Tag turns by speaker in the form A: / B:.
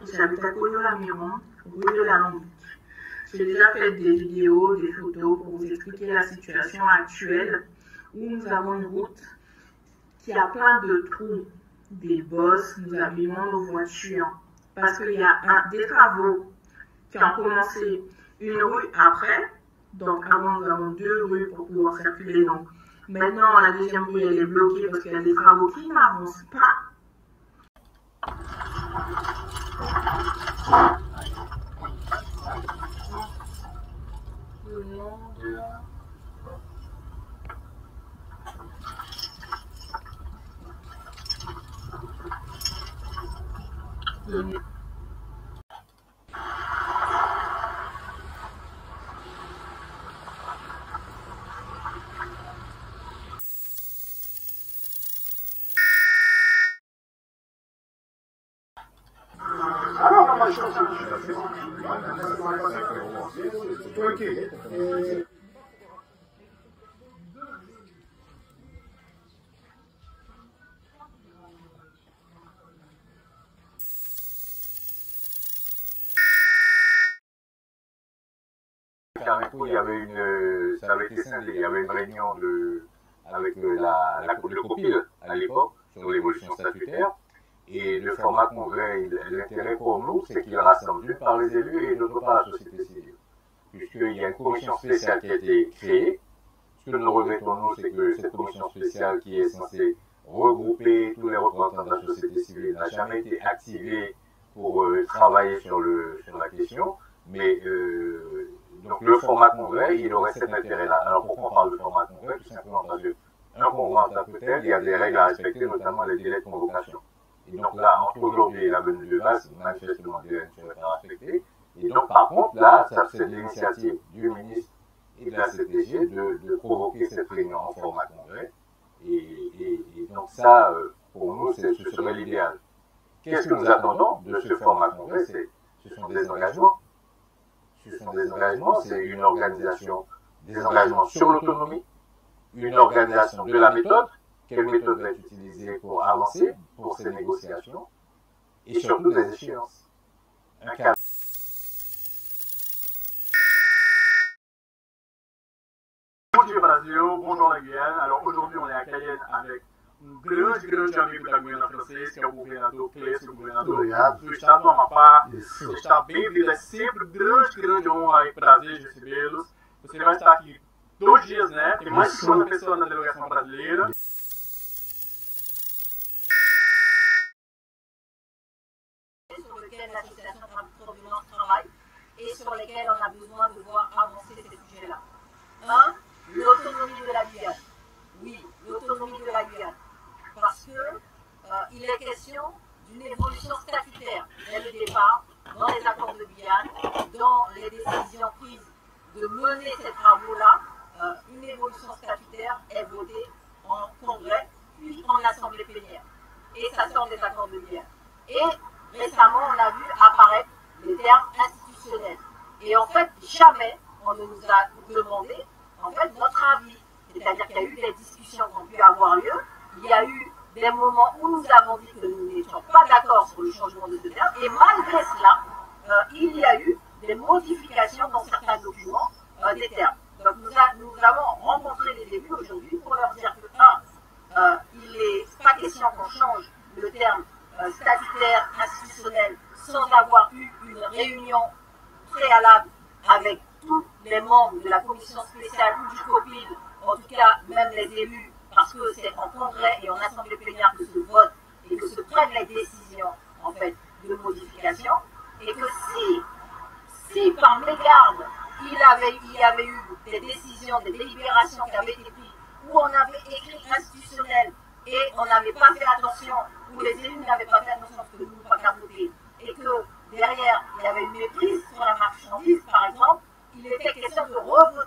A: J'habite à Collioure-la-Miron, rue de la Lambique. J'ai déjà fait des vidéos, des photos pour vous expliquer la situation actuelle où nous avons une route qui a plein de trous, des bosses, nous abîmons nos voitures parce qu'il y a des travaux qui ont commencé une rue après. Donc avant nous avons 2 rues pour pouvoir circuler. Donc maintenant la deuxième rue elle est bloquée parce qu'il y a des travaux qui n'avancent pas.
B: Carrefour, il y avait ça avait été scindé, il y avait une réunion avec le COPIL à l'époque sur l'évolution statutaire. Et le format congrès, l'intérêt pour nous, c'est qu'il rassemble d'une part les élus et d'autre part la société civile. Puisqu'il y a une commission spéciale qui a été créée. Ce que nous regrettons, nous, c'est que cette commission spéciale qui est censée regrouper tous les représentants de la société civile n'a jamais été activée pour travailler sur la question. Mais donc le format congrès, il aurait cet intérêt-là. Alors pourquoi on parle de format congrès? Tout simplement parce qu'un congrès en tant que tel, il y a des règles à respecter, notamment les délais de convocation. Et donc là, entre aujourd'hui et la venue de base, manifestement, des délais ne seraient pas respectés. Et donc par contre, là, c'est l'initiative du ministre et de la CTG de provoquer cette réunion en format congrès. Et donc ça, pour nous, ce serait l'idéal. Qu'est-ce que nous attendons de ce format congrès? Ce sont des engagements. Ce sont des engagements, c'est une organisation, des engagements sur l'autonomie, une organisation de la méthode, quelle méthode va être utilisée pour avancer, pour ces négociations, et surtout des échéances. Un cadre.
C: Bonjour Brasil, bonjour la Guyane. Alors aujourd'hui on est à Cayenne avec grande amigo da Guiana francês, que é o governador Clécio, o governador do estado do Amapá. Está bem-vindo, é sempre grande honra e prazer de recebê-los. Você vai estar aqui 2 dias, né? Tem mais de 50 pessoas na delegação brasileira.
D: Sur lequel l'association Provenance travaille et sur lesquels on a besoin de voir avancer ces sujets-là. 1. L'autonomie de la Guyane. Oui, l'autonomie de la Guyane. Parce que il est question d'une évolution statutaire dès le départ, dans les accords de Guyane, dans les décisions prises de mener ces travaux-là. Une évolution statutaire est votée en congrès, puis en assemblée plénière. Et ça sort des accords de Guyane. Et récemment, on a vu apparaître les termes institutionnels. Et en fait, jamais on ne nous a demandé en fait, notre avis. C'est-à-dire qu'il y a eu des discussions qui ont pu avoir lieu. Il y a eu des moments où nous avons dit que nous n'étions pas d'accord sur le changement de ce terme. Et malgré cela, il y a eu des modifications dans certains documents des termes. Donc nous avons rencontré les élus aujourd'hui pour leur dire que, il n'est pas question qu'on change le terme statutaire, institutionnel, sans avoir eu une réunion préalable avec tous les membres de la commission spéciale ou du COPIL, en tout cas même les élus, parce que c'est en congrès et en assemblée plénière que se vote et que se prennent les décisions en fait de modification, et que si par mégarde il y avait eu des décisions, des délibérations qui avaient été prises, où on avait écrit institutionnel et on n'avait pas fait attention, où les élus n'avaient pas fait attention parce que nous n'avons pas qu'à voter, et que derrière il y avait une méprise sur la marchandise par exemple, il était question de revenir